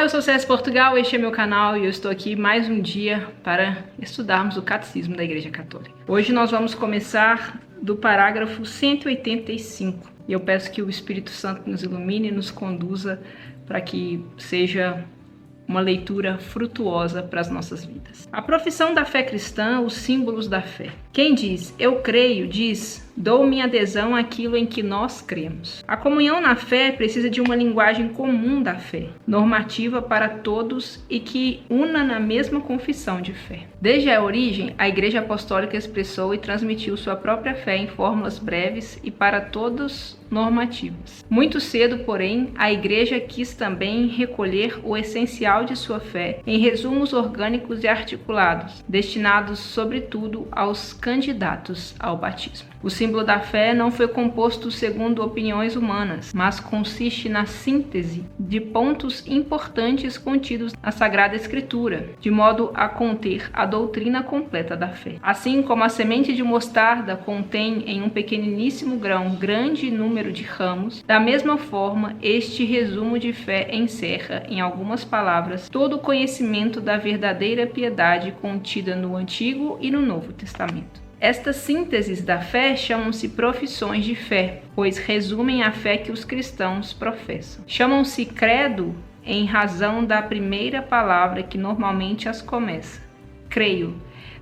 Olá, eu sou César Portugal, este é meu canal e eu estou aqui mais um dia para estudarmos o Catecismo da Igreja Católica. Hoje nós vamos começar do parágrafo 185 e eu peço que o Espírito Santo nos ilumine e nos conduza para que seja uma leitura frutuosa para as nossas vidas. A profissão da fé cristã, os símbolos da fé. Quem diz, eu creio, diz, dou minha adesão àquilo em que nós cremos. A comunhão na fé precisa de uma linguagem comum da fé, normativa para todos e que una na mesma confissão de fé. Desde a origem, a Igreja Apostólica expressou e transmitiu sua própria fé em fórmulas breves e para todos normativas. Muito cedo, porém, a Igreja quis também recolher o essencial de sua fé em resumos orgânicos e articulados, destinados, sobretudo, aos candidatos ao batismo. O símbolo da fé não foi composto segundo opiniões humanas, mas consiste na síntese de pontos importantes contidos na Sagrada Escritura, de modo a conter a doutrina completa da fé. Assim como a semente de mostarda contém em um pequeniníssimo grão grande número de ramos, da mesma forma, este resumo de fé encerra, em algumas palavras, todo o conhecimento da verdadeira piedade contida no Antigo e no Novo Testamento. Estas sínteses da fé chamam-se profissões de fé, pois resumem a fé que os cristãos professam. Chamam-se credo em razão da primeira palavra que normalmente as começa, creio.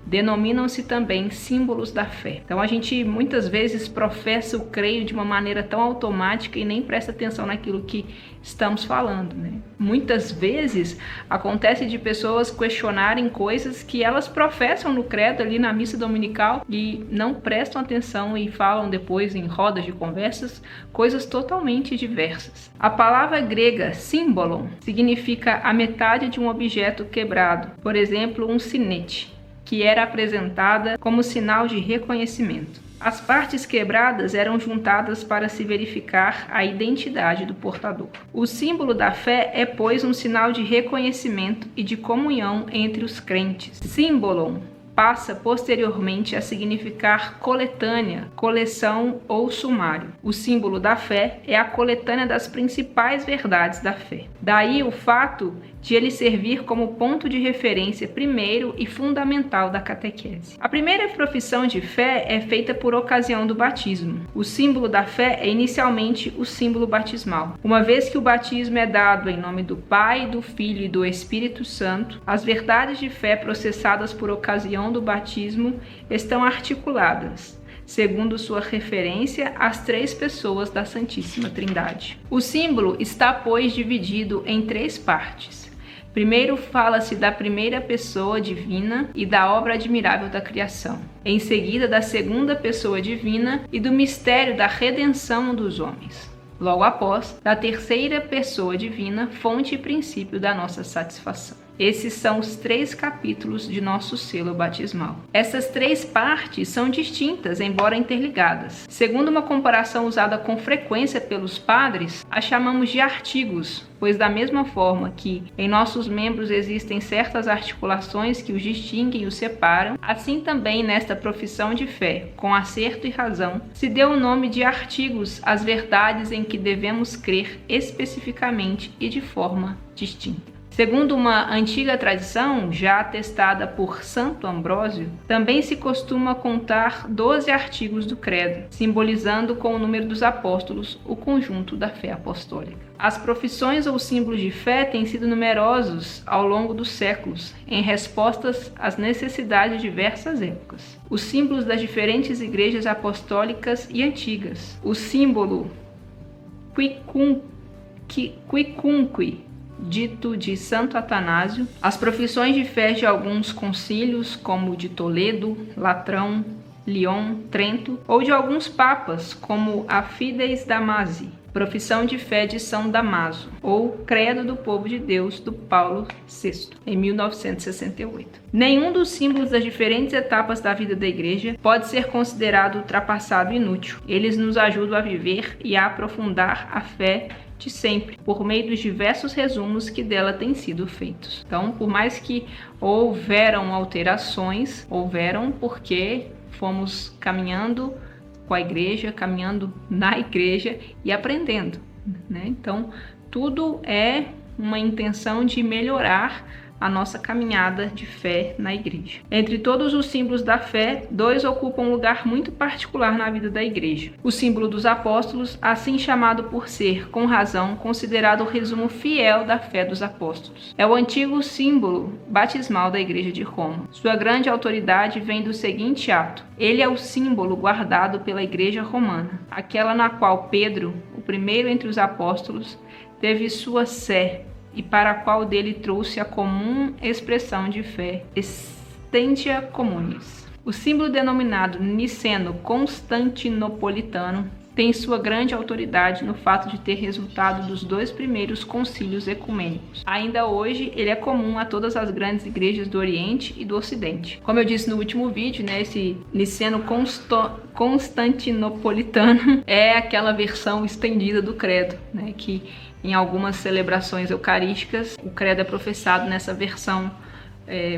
Denominam-se também símbolos da fé. Então a gente muitas vezes professa o creio de uma maneira tão automática e nem presta atenção naquilo que estamos falando, né? Muitas vezes acontece de pessoas questionarem coisas que elas professam no credo ali na missa dominical e não prestam atenção e falam depois em rodas de conversas coisas totalmente diversas. A palavra grega símbolon significa a metade de um objeto quebrado, por exemplo, um sinete, que era apresentada como sinal de reconhecimento. As partes quebradas eram juntadas para se verificar a identidade do portador. O símbolo da fé é, pois, um sinal de reconhecimento e de comunhão entre os crentes. Símbolon passa posteriormente a significar coletânea, coleção ou sumário. O símbolo da fé é a coletânea das principais verdades da fé. Daí o fato de ele servir como ponto de referência primeiro e fundamental da catequese. A primeira profissão de fé é feita por ocasião do batismo. O símbolo da fé é inicialmente o símbolo batismal. Uma vez que o batismo é dado em nome do Pai, do Filho e do Espírito Santo, as verdades de fé processadas por ocasião do batismo estão articuladas, segundo sua referência às três pessoas da Santíssima Trindade. O símbolo está, pois, dividido em três partes. Primeiro fala-se da primeira pessoa divina e da obra admirável da criação. Em seguida, da segunda pessoa divina e do mistério da redenção dos homens. Logo após, da terceira pessoa divina, fonte e princípio da nossa satisfação. Esses são os três capítulos de nosso selo batismal. Essas três partes são distintas, embora interligadas. Segundo uma comparação usada com frequência pelos padres, as chamamos de artigos, pois da mesma forma que em nossos membros existem certas articulações que os distinguem e os separam, assim também nesta profissão de fé, com acerto e razão, se deu o nome de artigos às verdades em que devemos crer especificamente e de forma distinta. Segundo uma antiga tradição, já atestada por Santo Ambrósio, também se costuma contar 12 artigos do credo, simbolizando com o número dos apóstolos o conjunto da fé apostólica. As profissões ou símbolos de fé têm sido numerosos ao longo dos séculos, em respostas às necessidades de diversas épocas. Os símbolos das diferentes igrejas apostólicas e antigas. O símbolo quicunque, dito de Santo Atanásio, as profissões de fé de alguns concílios, como o de Toledo, Latrão, Lyon, Trento, ou de alguns papas, como a Fides Damasi, profissão de fé de São Damaso, ou Credo do Povo de Deus, do Paulo VI, em 1968. Nenhum dos símbolos das diferentes etapas da vida da Igreja pode ser considerado ultrapassado e inútil. Eles nos ajudam a viver e a aprofundar a fé de sempre, por meio dos diversos resumos que dela têm sido feitos. Então, por mais que houveram alterações, houveram porque fomos caminhando com a igreja, caminhando na igreja e aprendendo, né? Então, tudo é uma intenção de melhorar a nossa caminhada de fé na igreja. Entre todos os símbolos da fé, 2 ocupam um lugar muito particular na vida da igreja. O símbolo dos apóstolos, assim chamado por ser, com razão, considerado o resumo fiel da fé dos apóstolos. É o antigo símbolo batismal da igreja de Roma. Sua grande autoridade vem do seguinte ato: ele é o símbolo guardado pela igreja romana, aquela na qual Pedro, o primeiro entre os apóstolos, teve sua sé, e para a qual dele trouxe a comum expressão de fé, Essentia Communis. O símbolo denominado niceno-constantinopolitano tem sua grande autoridade no fato de ter resultado dos 2 primeiros concílios ecumênicos. Ainda hoje, ele é comum a todas as grandes igrejas do Oriente e do Ocidente. Como eu disse no último vídeo, esse niceno-constantinopolitano é aquela versão estendida do credo, que em algumas celebrações eucarísticas, o credo é professado nessa versão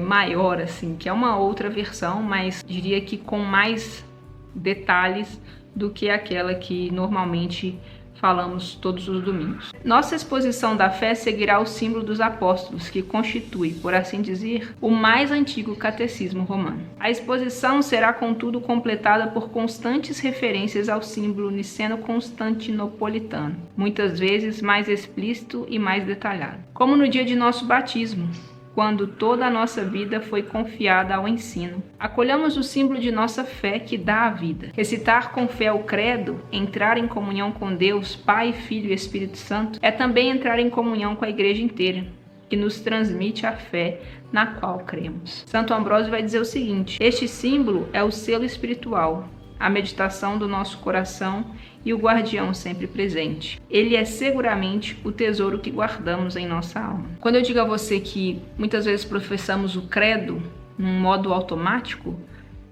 maior, assim, que é uma outra versão, mas diria que com mais detalhes do que aquela que normalmente falamos todos os domingos. Nossa exposição da fé seguirá o símbolo dos apóstolos, que constitui, por assim dizer, o mais antigo catecismo romano. A exposição será, contudo, completada por constantes referências ao símbolo niceno-constantinopolitano, muitas vezes mais explícito e mais detalhado. Como no dia de nosso batismo, quando toda a nossa vida foi confiada ao ensino. Acolhamos o símbolo de nossa fé que dá a vida. Recitar com fé o credo, entrar em comunhão com Deus, Pai, Filho e Espírito Santo, é também entrar em comunhão com a igreja inteira, que nos transmite a fé na qual cremos. Santo Ambrósio vai dizer o seguinte: este símbolo é o selo espiritual, a meditação do nosso coração e o guardião sempre presente. Ele é seguramente o tesouro que guardamos em nossa alma. Quando eu digo a você que muitas vezes professamos o credo num modo automático,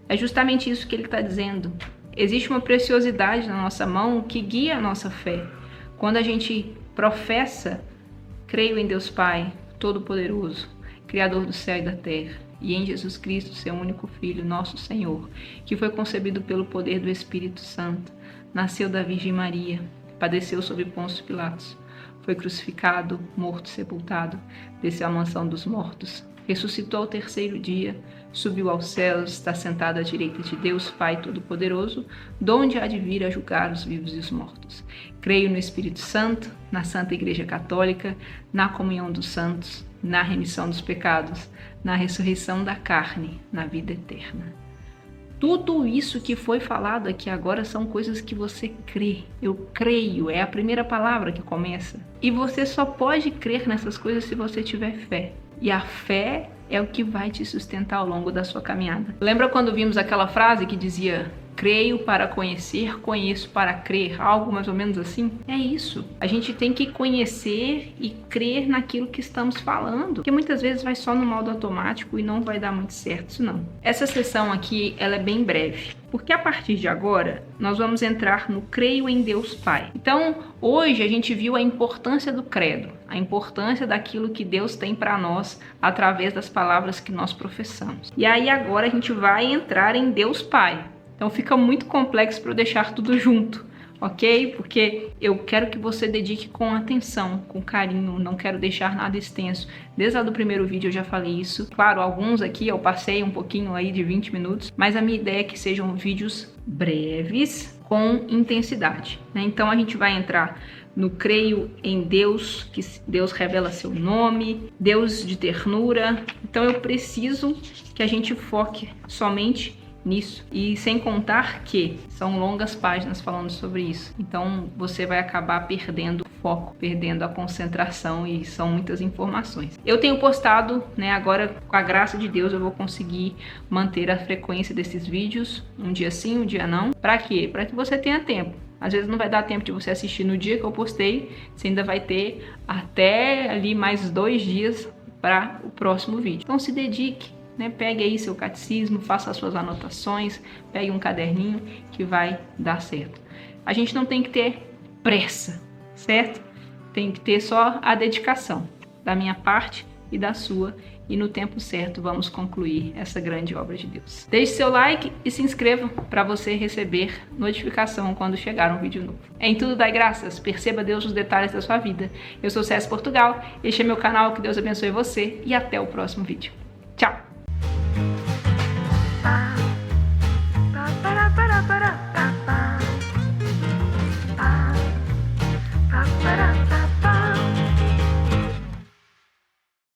é justamente isso que ele está dizendo. Existe uma preciosidade na nossa mão que guia a nossa fé. Quando a gente professa, creio em Deus Pai, Todo-Poderoso, Criador do céu e da terra, e em Jesus Cristo, seu único Filho, nosso Senhor, que foi concebido pelo poder do Espírito Santo, nasceu da Virgem Maria, padeceu sob Pôncio Pilatos, foi crucificado, morto, sepultado, desceu à mansão dos mortos, ressuscitou ao 3º dia, subiu aos céus, está sentado à direita de Deus Pai Todo-Poderoso, donde há de vir a julgar os vivos e os mortos. Creio no Espírito Santo, na Santa Igreja Católica, na comunhão dos santos, na remissão dos pecados, na ressurreição da carne, na vida eterna. Tudo isso que foi falado aqui agora são coisas que você crê. Eu creio, é a primeira palavra que começa. E você só pode crer nessas coisas se você tiver fé. E a fé é o que vai te sustentar ao longo da sua caminhada. Lembra quando vimos aquela frase que dizia: creio para conhecer, conheço para crer, algo mais ou menos assim? É isso. A gente tem que conhecer e crer naquilo que estamos falando, porque muitas vezes vai só no modo automático e não vai dar muito certo isso não. Essa sessão aqui, ela é bem breve, porque a partir de agora nós vamos entrar no creio em Deus Pai. Então, hoje a gente viu a importância do credo, a importância daquilo que Deus tem para nós através das palavras que nós professamos. E aí agora a gente vai entrar em Deus Pai. Então fica muito complexo para eu deixar tudo junto, ok? Porque eu quero que você dedique com atenção, com carinho, não quero deixar nada extenso. Desde lá do primeiro vídeo eu já falei isso. Claro, alguns aqui eu passei um pouquinho aí de 20 minutos, mas a minha ideia é que sejam vídeos breves, com intensidade, né? Então a gente vai entrar no creio em Deus, que Deus revela seu nome, Deus de ternura. Então eu preciso que a gente foque somente nisso, e sem contar que são longas páginas falando sobre isso, então você vai acabar perdendo o foco, perdendo a concentração, e são muitas informações. Eu tenho postado, né, agora com a graça de Deus eu vou conseguir manter a frequência desses vídeos, um dia sim, um dia não. Para quê? Para que você tenha tempo. Às vezes não vai dar tempo de você assistir no dia que eu postei, você ainda vai ter até ali mais 2 dias para o próximo vídeo. Então se dedique, né? Pegue aí seu catecismo, faça as suas anotações, pegue um caderninho que vai dar certo. A gente não tem que ter pressa, certo? Tem que ter só a dedicação. Da minha parte, e da sua, e no tempo certo vamos concluir essa grande obra de Deus. Deixe seu like e se inscreva para você receber notificação quando chegar um vídeo novo. Em tudo dai graças, perceba Deus nos detalhes da sua vida. Eu sou César Portugal, este é meu canal, que Deus abençoe você e até o próximo vídeo.